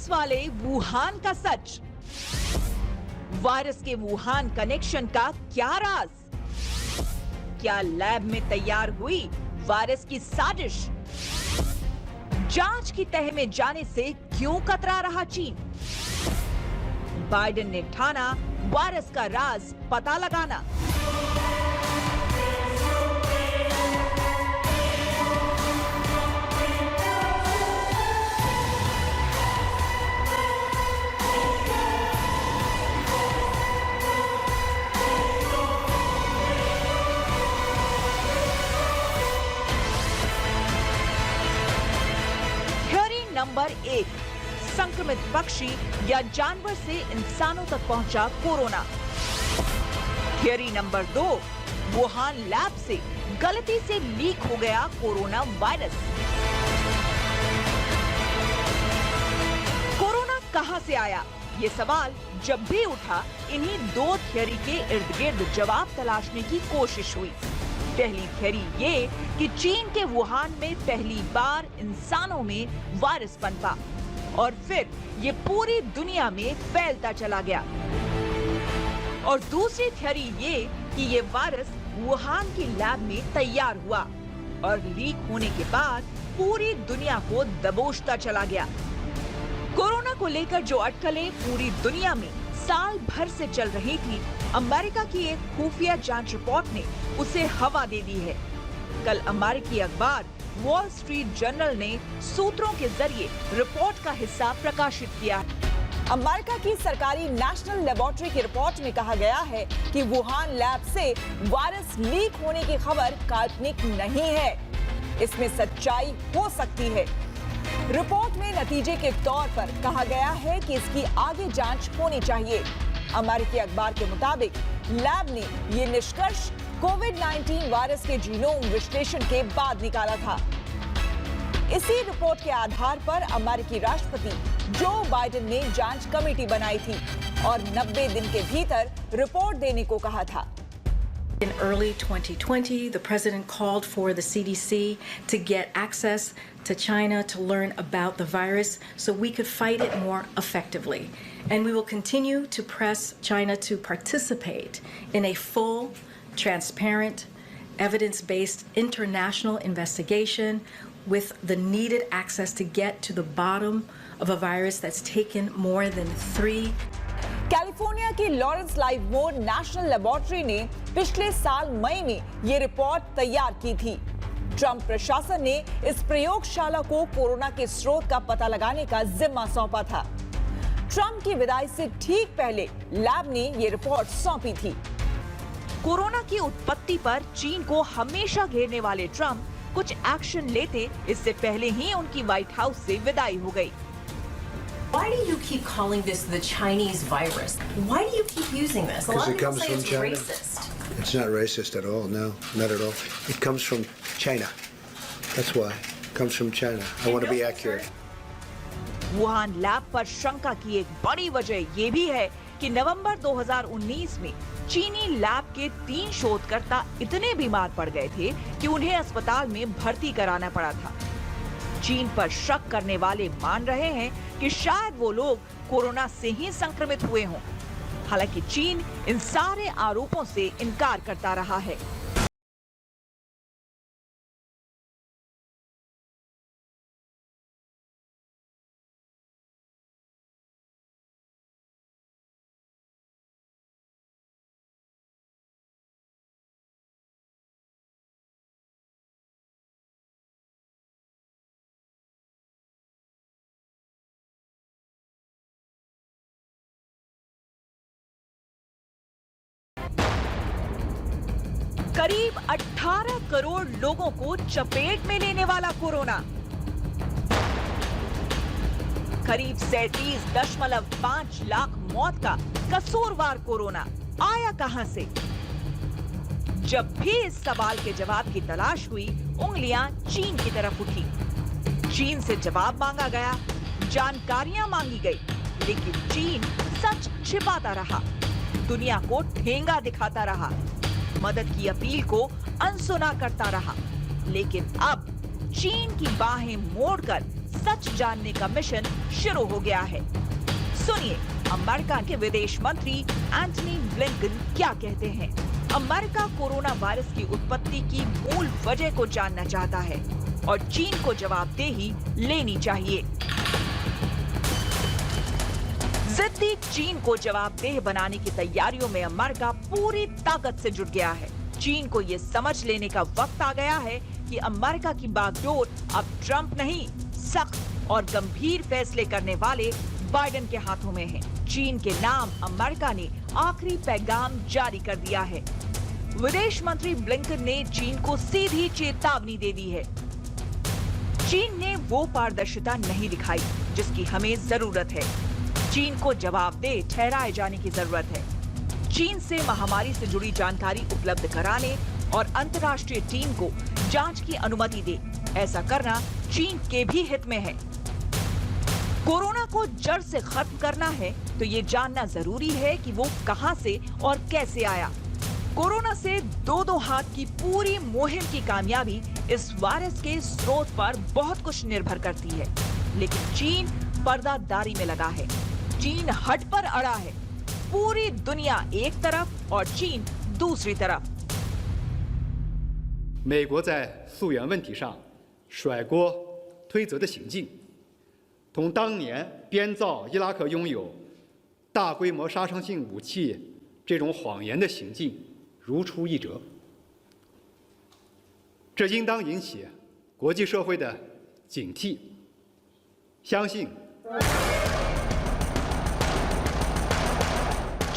Virus वाले Wuhan का सच। Virus के वुहान कनेक्शन का क्या राज? क्या लैब में तैयार हुई वायरस की साजिश? जांच की तह में जाने से क्यों कतरा रहा चीन? बाइडेन ने ठाना वायरस का राज पता लगाना। नंबर 1, संक्रमित पक्षी या जानवर से इंसानों तक पहुंचा corona. Theory number 2, Wuhan lab से गलती से लीक हो गया कोरोना वायरस। कोरोना कहां से आया? ये सवाल जब भी उठा, इन्हीं 2 थियरी के इर्द गिर्द जवाब तलाशने की कोशिश हुई। पहली थियरी ये कि चीन के वुहान में पहली बार इंसानों में वायरस पनपा और फिर ये पूरी दुनिया में फैलता चला गया। और दूसरी थियरी ये कि ये वायरस वुहान की लैब में तैयार हुआ और लीक होने के बाद पूरी दुनिया को दबोचता चला गया। कोरोना को लेकर जो अटकलें पूरी दुनिया में साल भर से चल रही थी, अमेरिका की एक खुफिया जांच रिपोर्ट ने उसे हवा दे दी है। कल अमेरिकी अखबार वॉल स्ट्रीट जर्नल ने सूत्रों के जरिए रिपोर्ट का हिस्सा प्रकाशित किया। अमेरिका की सरकारी नेशनल लेबोरेटरी की रिपोर्ट में कहा गया है कि वुहान लैब से वायरस लीक होने की खबर काल्पनिक नहीं है, इसमें सच्चाई हो सकती है। रिपोर्ट में नतीजे के तौर पर कहा गया है कि इसकी आगे जांच होनी चाहिए। अमेरिकी अखबार के मुताबिक लैब ने ये निष्कर्ष कोविड-19 वायरस के जीनोम विश्लेषण के बाद निकाला था। इसी रिपोर्ट के आधार पर अमेरिकी राष्ट्रपति जो बाइडेन ने जांच कमेटी बनाई थी और 90 दिन के भीतर रिपोर्ट देने को कहा था। In early 2020, the president called for the CDC to get access to China to learn about the virus so we could fight it more effectively. And we will continue to press China to participate in a full, transparent, evidence-based international investigation with the needed access to get to the bottom of a virus that's taken more than 3. California की Lawrence लाइवमोर national laboratory ने पिछले साल मई में ये report तैयार की थी। Trump प्रशासन ने इस प्रयोगशाला को कोरोना के स्रोत का पता लगाने का जिम्मा सौंपा था। ट्रंप की विदाई से ठीक पहले लैब ने ये रिपोर्ट सौंपी थी। कोरोना की उत्पत्ति पर चीन को हमेशा घेरने वाले ट्रंप कुछ एक्शन लेते, इससे पहले ही उनकी व्हाइट हाउस से विदाई हो गई। Why do you keep calling this the Chinese virus? Why do you keep using this? Because it comes from China. Racist. It's not racist at all. No, not at all. It comes from China. That's why. It comes from China. I want to be accurate. Wuhan lab पर शंका की एक बड़ी वजह ये भी है कि नवंबर 2019 में चीनी लैब के 3 शोधकर्ता इतने बीमार पड़ गए थे कि उन्हें अस्पताल में भर्ती कराना पड़ा था। चीन पर शक करने वाले मान रहे हैं कि शायद वो लोग कोरोना से ही संक्रमित हुए हों। हालांकि चीन इन सारे आरोपों से इनकार करता रहा है। करीब 18 करोड़ लोगों को चपेट में लेने वाला कोरोना। करीब 37.5 लाख मौत का कसूरवार कोरोना आया कहां से? जब भी इस सवाल के जवाब की तलाश हुई, उंगलियां चीन की तरफ उठी। चीन से जवाब मांगा गया, जानकारियां मांगी गई, लेकिन चीन सच छिपाता रहा, दुनिया को ठेंगा दिखाता रहा, मदद की अपील को अनसुना करता रहा। लेकिन अब चीन की बाहें मोड़कर सच जानने का मिशन शुरू हो गया है। सुनिए अमेरिका के विदेश मंत्री एंटनी ब्लिंकन क्या कहते हैं। अमेरिका कोरोना वायरस की उत्पत्ति की मूल वजह को जानना चाहता है और चीन को जवाबदेही लेनी चाहिए। जिद्दी चीन को जवाबदेह बनाने की तैयारियों में अमेरिका पूरी ताकत से जुट गया है। चीन को ये समझ लेने का वक्त आ गया है कि अमेरिका की बागडोर अब ट्रंप नहीं, सख्त और गंभीर फैसले करने वाले बाइडेन के हाथों में है। चीन के नाम अमेरिका ने आखिरी पैगाम जारी कर दिया है। विदेश मंत्री ब्लिंकन ने चीन को सीधी चेतावनी दे दी है। चीन ने वो पारदर्शिता नहीं दिखाई जिसकी हमें जरूरत है। चीन को जवाबदेह ठहराए जाने की जरूरत है। चीन से महामारी से जुड़ी जानकारी उपलब्ध कराने और अंतर्राष्ट्रीय टीम को जांच की अनुमति दे। ऐसा करना चीन के भी हित में है। कोरोना को जड़ से खत्म करना है तो ये जानना जरूरी है कि वो कहां से और कैसे आया। कोरोना से दो हाथ की पूरी मुहिम की कामयाबी इस वायरस के स्रोत पर बहुत कुछ निर्भर करती है, लेकिन चीन पर्दादारी में लगा है। चीन हट पर अड़ा है। पूरी दुनिया एक तरफ और चीन दूसरी तरफ। 美国在溯源问题上甩锅推责的行径，同当年编造伊拉克拥有大规模杀伤性武器这种谎言的行径如出一辙。这应当引起国际社会的警惕。相信。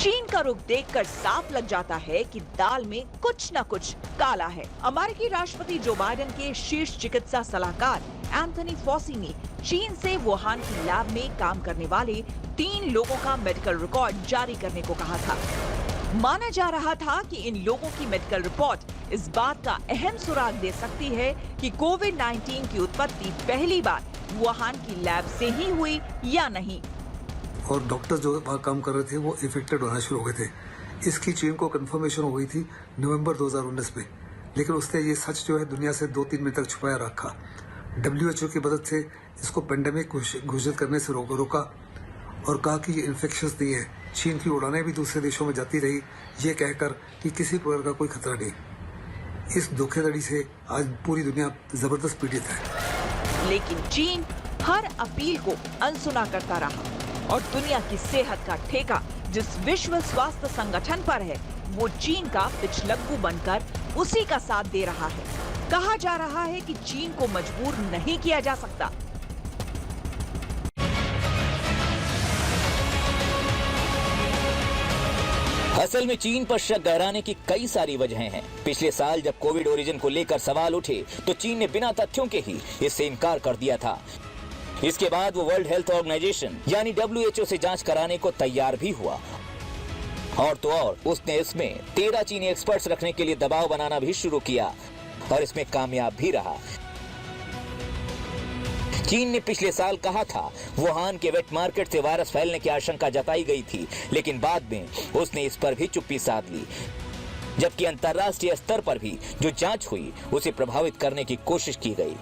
चीन का रुख देखकर साफ लग जाता है कि दाल में कुछ न कुछ काला है। अमेरिकी राष्ट्रपति जो बाइडेन के शीर्ष चिकित्सा सलाहकार एंथनी फॉसी ने चीन से वुहान की लैब में काम करने वाले 3 लोगों का मेडिकल रिकॉर्ड जारी करने को कहा था। माना जा रहा था कि इन लोगों की मेडिकल रिपोर्ट इस बात का अहम सुराग दे सकती है कि कोविड-19 की उत्पत्ति पहली बार वुहान की लैब से ही हुई या नहीं। और डॉक्टर जो वहाँ काम कर रहे थे वो इफेक्टेड होना शुरू हो गए थे। इसकी चीन को कंफर्मेशन हो गई थी नवंबर 2019 में, लेकिन उसने ये सच जो है दुनिया से 2-3 महीने तक छुपाया रखा। WHO की मदद से इसको पेंडेमिक घोषित करने से रोका और कहा कि ये इन्फेक्शस नहीं है। चीन की उड़ानें भी दूसरे देशों में जाती रही ये कहकर कि किसी प्रकार का कोई खतरा नहीं। इस धोखेधड़ी से आज पूरी दुनिया जबरदस्त पीड़ित है। लेकिन चीन हर अपील को अनसुना करता रहा और दुनिया की सेहत का ठेका जिस विश्व स्वास्थ्य संगठन पर है वो चीन का पिछलग्गू बनकर उसी का साथ दे रहा है। कहा जा रहा है कि चीन को मजबूर नहीं किया जा सकता। असल में चीन पर शक गहराने की कई सारी वजहें हैं। पिछले साल जब कोविड ओरिजिन को लेकर सवाल उठे तो चीन ने बिना तथ्यों के ही इससे इनकार कर दिया था। इसके बाद वो वर्ल्ड हेल्थ ऑर्गेनाइजेशन यानी WHO से जांच कराने को तैयार भी हुआ और तो और उसने इसमें 13 चीनी एक्सपर्ट्स रखने के लिए दबाव बनाना भी शुरू किया और इसमें कामयाब भी रहा। चीन ने पिछले साल कहा था वुहान के वेट मार्केट से वायरस फैलने की आशंका जताई गई थी, लेकिन बाद में उसने इस पर भी चुप्पी साध ली, जबकि अंतर्राष्ट्रीय स्तर पर भी जो जांच हुई उसे प्रभावित करने की कोशिश की गई।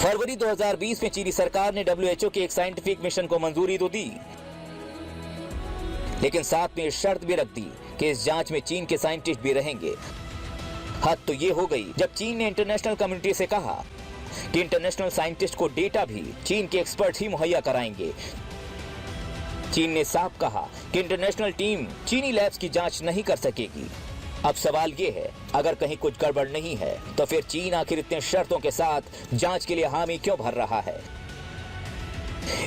फरवरी 2020 में चीनी सरकार ने WHO के एक साइंटिफिक मिशन को मंजूरी तो दी, लेकिन साथ में शर्त भी रख दी कि इस जांच में चीन के साइंटिस्ट भी रहेंगे। हद तो ये हो गई जब चीन ने इंटरनेशनल कम्युनिटी से कहा कि इंटरनेशनल साइंटिस्ट को डेटा भी चीन के एक्सपर्ट ही मुहैया कराएंगे। चीन ने साफ कहा कि इंटरनेशनल टीम चीनी लैब्स की जांच नहीं कर सकेगी। अब सवाल ये है, अगर कहीं कुछ गड़बड़ नहीं है तो फिर चीन आखिर इतने शर्तों के साथ जांच के लिए हामी क्यों भर रहा है?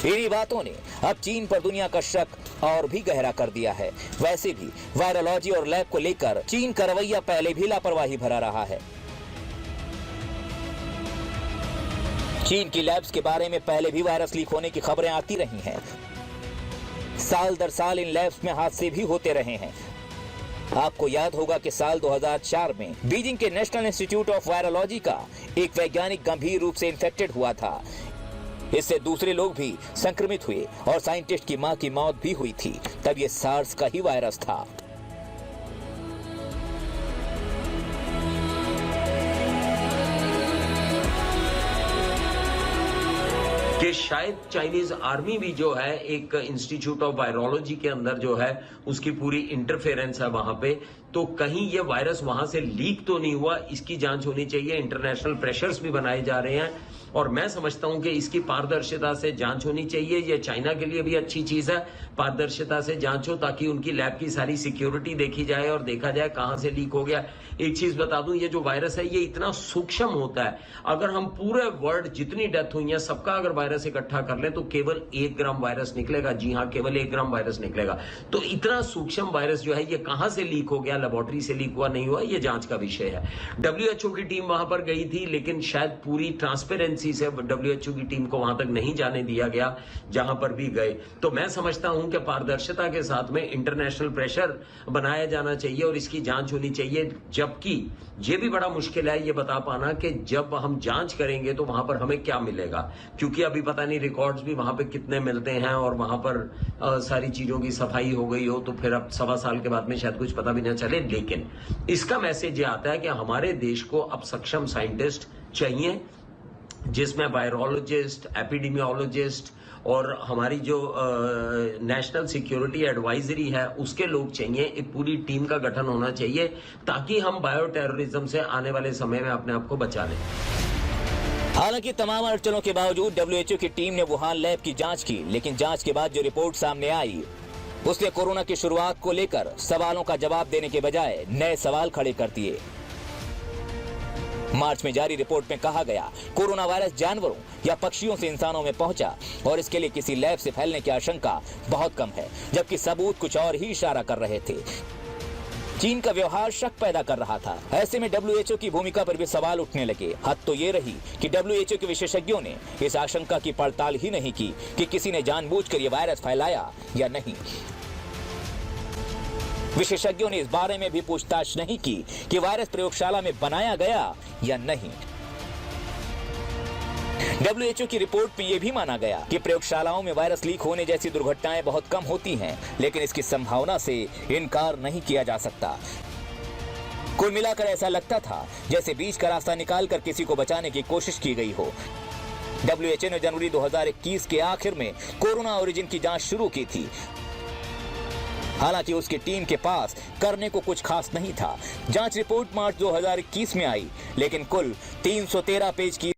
इन्हीं बातों ने अब चीन पर दुनिया का शक और भी गहरा कर दिया है। वैसे भी वायरोलॉजी और लैब को लेकर चीन का रवैया पहले भी लापरवाही भरा रहा है। चीन की लैब्स के बारे में पहले भी वायरस लीक होने की खबरें आती रही हैं। साल दर साल इन लैब्स में हादसे भी होते रहे हैं। आपको याद होगा कि साल 2004 में बीजिंग के नेशनल इंस्टीट्यूट ऑफ वायरोलॉजी का एक वैज्ञानिक गंभीर रूप से इन्फेक्टेड हुआ था। इससे दूसरे लोग भी संक्रमित हुए और साइंटिस्ट की मां की मौत भी हुई थी। तब ये सार्स का ही वायरस था। कि शायद चाइनीज आर्मी भी जो है एक इंस्टीट्यूट ऑफ वायरोलॉजी के अंदर जो है उसकी पूरी इंटरफेरेंस है वहां पे, तो कहीं ये वायरस वहां से लीक तो नहीं हुआ, इसकी जांच होनी चाहिए। इंटरनेशनल प्रेशर्स भी बनाए जा रहे हैं और मैं समझता हूं कि इसकी पारदर्शिता से जांच होनी चाहिए। ये चाइना के लिए भी अच्छी चीज है, पारदर्शिता से जांच हो ताकि उनकी लैब की सारी सिक्योरिटी देखी जाए और देखा जाए कहां से लीक हो गया। एक चीज बता दूं, ये जो वायरस है ये इतना सूक्ष्म होता है, अगर हम पूरे वर्ल्ड जितनी डेथ हुई है सबका अगर वायरस इकट्ठा कर ले तो केवल 1 ग्राम वायरस निकलेगा। जी हां, केवल 1 ग्राम वायरस निकलेगा। तो इतना सूक्ष्म वायरस जो है ये कहां से लीक हो गया, लेबोरेटरी से लीक हुआ नहीं हुआ, ये जांच का विषय है। WHO की टीम वहां पर गई थी लेकिन शायद पूरी ट्रांसपेरेंसी से WHO की टीम को वहां तक नहीं जाने दिया गया जहां पर भी गए। तो मैं समझता हूं कि पारदर्शिता के साथ में इंटरनेशनल प्रेशर बनाया जाना चाहिए और इसकी जांच होनी चाहिए। जबकि ये भी बड़ा मुश्किल है ये बता पाना कि जब हम जांच करेंगे तो वहां पर हमें क्या मिलेगा, क्योंकि अभी पता नहीं रिकॉर्ड्स भी वहां पे कितने मिलते हैं और वहां पर सारी चीजों की सफाई हो गई हो तो फिर अब 1.25 साल के बाद में शायद कुछ पता भी ना चले। लेकिन इसका मैसेज ये आता है कि हमारे देश को अब सक्षम साइंटिस्ट चाहिए जिसमें वायरोलॉजिस्ट, एपिडेमियोलॉजिस्ट और हमारी जो नेशनल सिक्योरिटी एडवाइजरी है उसके लोग चाहिए। एक पूरी टीम का गठन होना चाहिए ताकि हम बायो टेररिज्म से आने वाले समय में अपने आप को बचा लें। हालांकि तमाम अड़चनों के बावजूद WHO की टीम ने वुहान लैब की जांच की, लेकिन जांच के बाद जो रिपोर्ट सामने आई उसने कोरोना की शुरुआत को लेकर सवालों का जवाब देने के बजाय नए सवाल खड़े कर दिए। मार्च में जारी रिपोर्ट में कहा गया कोरोना वायरस जानवरों या पक्षियों से इंसानों में पहुंचा और इसके लिए किसी लैब से फैलने की आशंका बहुत कम है, जबकि सबूत कुछ और ही इशारा कर रहे थे। चीन का व्यवहार शक पैदा कर रहा था। ऐसे में WHO की भूमिका पर भी सवाल उठने लगे। हद तो ये रही कि WHO के विशेषज्ञों ने इस आशंका की पड़ताल ही नहीं की कि किसी ने जानबूझकर ये वायरस फैलाया या नहीं। विशेषज्ञों ने इस बारे में भी पूछताछ नहीं की कि वायरस प्रयोगशाला में बनाया गया या नहीं। WHO की रिपोर्ट में यह भी माना गया कि प्रयोगशालाओं में वायरस लीक होने जैसी दुर्घटनाएं बहुत कम होती हैं, लेकिन इसकी संभावना से इनकार नहीं किया जा सकता। कुल मिलाकर ऐसा लगता था जैसे बीच का रास्ता निकालकर किसी को बचाने की कोशिश की गई हो। WHO ने जनवरी 2021 के आखिर में कोरोना ओरिजिन की जांच शुरू की थी। हालांकि उसकी टीम के पास करने को कुछ खास नहीं था। जांच रिपोर्ट मार्च 2021 में आई, लेकिन कुल 313 पेज की